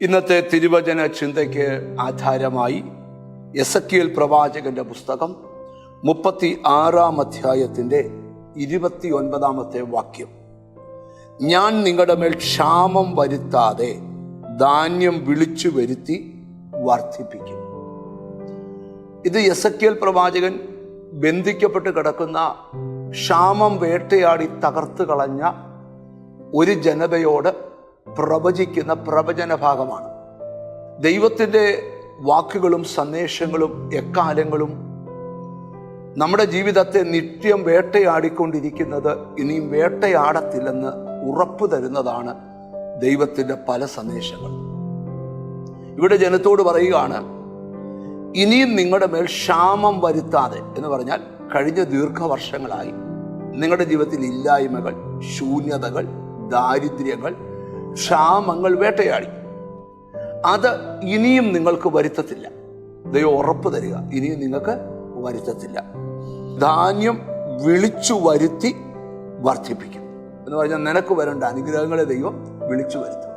ഇന്നത്തെ തിരുവചന ചിന്തയ്ക്ക് ആധാരമായി എസെക്കിയേൽ പ്രവാചകന്റെ പുസ്തകം 36-ാം അധ്യായത്തിൻ്റെ 29-ാമത്തെ വാക്യം. ഞാൻ നിങ്ങളുടെ മേൽ ക്ഷാമം വരുത്താതെ ധാന്യം വിളിച്ചു വരുത്തി വർദ്ധിപ്പിക്കും. ഇത് എസെക്കിയേൽ പ്രവാചകൻ ബന്ധിക്കപ്പെട്ട് കിടക്കുന്ന, ക്ഷാമം വേട്ടയാടി തകർത്ത് കളഞ്ഞ ഒരു ജനതയോട് പ്രവചിക്കുന്ന പ്രവചന ഭാഗമാണ്. ദൈവത്തിൻ്റെ വാക്കുകളും സന്ദേശങ്ങളും എക്കാലങ്ങളും നമ്മുടെ ജീവിതത്തെ നിത്യം വേട്ടയാടിക്കൊണ്ടിരിക്കുന്നത് ഇനിയും വേട്ടയാടത്തില്ലെന്ന് ഉറപ്പു തരുന്നതാണ് ദൈവത്തിൻ്റെ പല സന്ദേശങ്ങളും. ഇവിടെ ജനത്തോട് പറയുകയാണ്, ഇനിയും നിങ്ങളുടെ മേൽ ക്ഷാമം വരുത്താതെ എന്ന് പറഞ്ഞാൽ കഴിഞ്ഞ ദീർഘവർഷങ്ങളായി നിങ്ങളുടെ ജീവിതത്തിൽ ഇല്ലായ്മകൾ, ശൂന്യതകൾ, ദാരിദ്ര്യങ്ങൾ, ക്ഷാമങ്ങൾ വേട്ടയാടി. അത് ഇനിയും നിങ്ങൾക്ക് വരുത്തത്തില്ല. ദൈവം ഉറപ്പ് തരിക, ഇനിയും നിങ്ങൾക്ക് വരുത്തത്തില്ല. ധാന്യം വിളിച്ചു വരുത്തി വർദ്ധിപ്പിക്കും എന്ന് പറഞ്ഞാൽ നിനക്ക് വരേണ്ട അനുഗ്രഹങ്ങളെ ദൈവം വിളിച്ചു വരുത്തും.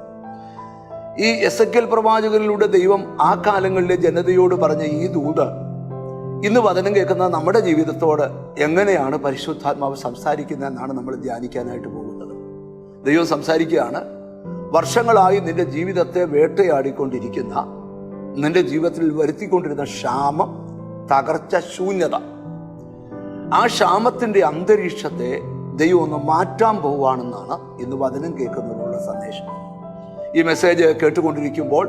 ഈ എസെക്കിയേൽ പ്രവാചകനിലൂടെ ദൈവം ആ കാലങ്ങളിലെ ജനതയോട് പറഞ്ഞ ഈ ദൂത് ഇന്ന് വചനം കേൾക്കുന്ന നമ്മുടെ ജീവിതത്തോട് എങ്ങനെയാണ് പരിശുദ്ധാത്മാവ് സംസാരിക്കുന്നതെന്നാണ് നമ്മൾ ധ്യാനിക്കാനായിട്ട് പോകുന്നത്. ദൈവം സംസാരിക്കുകയാണ്, വർഷങ്ങളായി നിന്റെ ജീവിതത്തെ വേട്ടയാടിക്കൊണ്ടിരിക്കുന്ന, നിന്റെ ജീവിതത്തിൽ വരുത്തിക്കൊണ്ടിരുന്ന ക്ഷാമം, തകർച്ച, ശൂന്യത, ആ ക്ഷാമത്തിന്റെ അന്തരീക്ഷത്തെ ദൈവം ഒന്ന് മാറ്റാൻ പോവുകയാണെന്നാണ് ഇന്ന് വചനം കേൾക്കുന്നതിനുള്ള സന്ദേശം. ഈ മെസ്സേജ് കേട്ടുകൊണ്ടിരിക്കുമ്പോൾ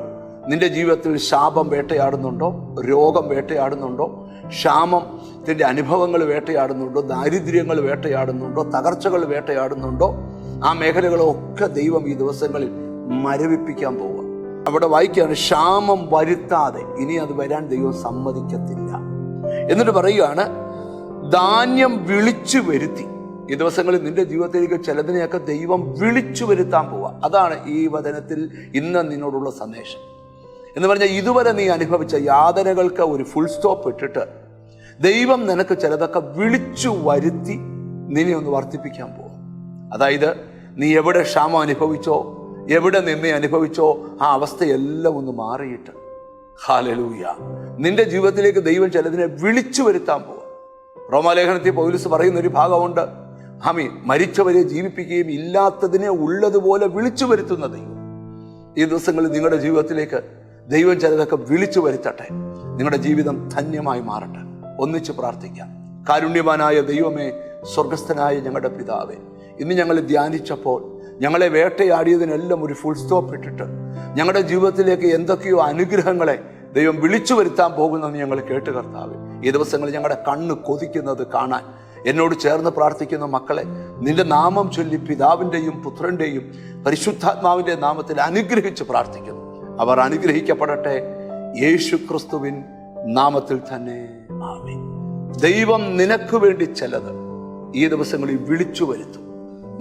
നിന്റെ ജീവിതത്തിൽ ശാപം വേട്ടയാടുന്നുണ്ടോ, രോഗം വേട്ടയാടുന്നുണ്ടോ, ക്ഷാമത്തിന്റെ അനുഭവങ്ങൾ വേട്ടയാടുന്നുണ്ടോ, ദാരിദ്ര്യങ്ങൾ വേട്ടയാടുന്നുണ്ടോ, തകർച്ചകൾ വേട്ടയാടുന്നുണ്ടോ, ആ മേഖലകളൊക്കെ ദൈവം ഈ ദിവസങ്ങളിൽ മരവിപ്പിക്കാൻ പോവുക. അവിടെ വായിക്കുകയാണ്, ക്ഷാമം വരുത്താതെ ഇനി അത് വരാൻ ദൈവം സമ്മതിക്കത്തില്ല. എന്നിട്ട് പറയുകയാണ്, ധാന്യം വിളിച്ചു വരുത്തി. ഈ ദിവസങ്ങളിൽ നിന്റെ ജീവിതത്തിലേക്ക് ചിലതിനെയൊക്കെ ദൈവം വിളിച്ചു വരുത്താൻ പോവുക. അതാണ് ഈ വചനത്തിൽ ഇന്ന് നിന്നോടുള്ള സന്ദേശം. എന്ന് പറഞ്ഞാൽ ഇതുവരെ നീ അനുഭവിച്ച യാതനകൾക്ക് ഒരു ഫുൾ സ്റ്റോപ്പ് ഇട്ടിട്ട് ദൈവം നിനക്ക് ചിലതൊക്കെ വിളിച്ചു വരുത്തി നിന്നെ ഒന്ന് വർദ്ധിപ്പിക്കാൻ പോവുക. അതായത് നീ എവിടെ ക്ഷാമം അനുഭവിച്ചോ, എവിടെ നിന്നെ അനുഭവിച്ചോ, ആ അവസ്ഥയെല്ലാം ഒന്ന് മാറിയിട്ട്, ഹല്ലേലൂയ, നിന്റെ ജീവിതത്തിലേക്ക് ദൈവം ചിലതിനെ വിളിച്ചു വരുത്താൻ പോവുക. റോമാലേഖനത്തിൽ പൗലോസ് പറയുന്ന ഒരു ഭാഗമുണ്ട്, മരിച്ചവരെ ജീവിപ്പിക്കുകയും ഇല്ലാത്തതിനെ ഉള്ളതുപോലെ വിളിച്ചു വരുത്തുന്ന ദൈവം. ഈ ദിവസങ്ങളിൽ നിങ്ങളുടെ ജീവിതത്തിലേക്ക് ദൈവം ചിലതൊക്കെ വിളിച്ചു വരുത്തട്ടെ. നിങ്ങളുടെ ജീവിതം ധന്യമായി മാറട്ടെ. ഒന്നിച്ച് പ്രാർത്ഥിക്കാം. കാരുണ്യവാനായ ദൈവമേ, സ്വർഗസ്ഥനായ ഞങ്ങളുടെ പിതാവേ, ഇന്ന് ഞങ്ങൾ ധ്യാനിച്ചപ്പോൾ ഞങ്ങളെ വേട്ടയാടിയതിനെല്ലാം ഒരു ഫുൾ സ്റ്റോപ്പ് ഇട്ടിട്ട് ഞങ്ങളുടെ ജീവിതത്തിലേക്ക് എന്തൊക്കെയോ അനുഗ്രഹങ്ങളെ ദൈവം വിളിച്ചു വരുത്താൻ പോകുന്നെന്ന് ഞങ്ങൾ കേട്ട് കർത്താവേ, ഈ ദിവസങ്ങളിൽ ഞങ്ങളുടെ കണ്ണ് കൊതിക്കുന്നത് കാണാൻ എന്നോട് ചേർന്ന് പ്രാർത്ഥിക്കുന്ന മക്കളെ നിന്റെ നാമം ചൊല്ലി പിതാവിൻ്റെയും പുത്രൻ്റെയും പരിശുദ്ധാത്മാവിൻ്റെ നാമത്തിൽ അനുഗ്രഹിച്ച് പ്രാർത്ഥിക്കുന്നു. അവർ അനുഗ്രഹിക്കപ്പെടട്ടെ, യേശു ക്രിസ്തുവിൻ നാമത്തിൽ തന്നെ, ആമേൻ. ദൈവം നിനക്ക് വേണ്ടി ചിലത് ഈ ദിവസങ്ങളിൽ വിളിച്ചു വരുത്തും.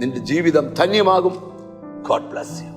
നിന്റെ ജീവിതം ധന്യമാകും. God bless you.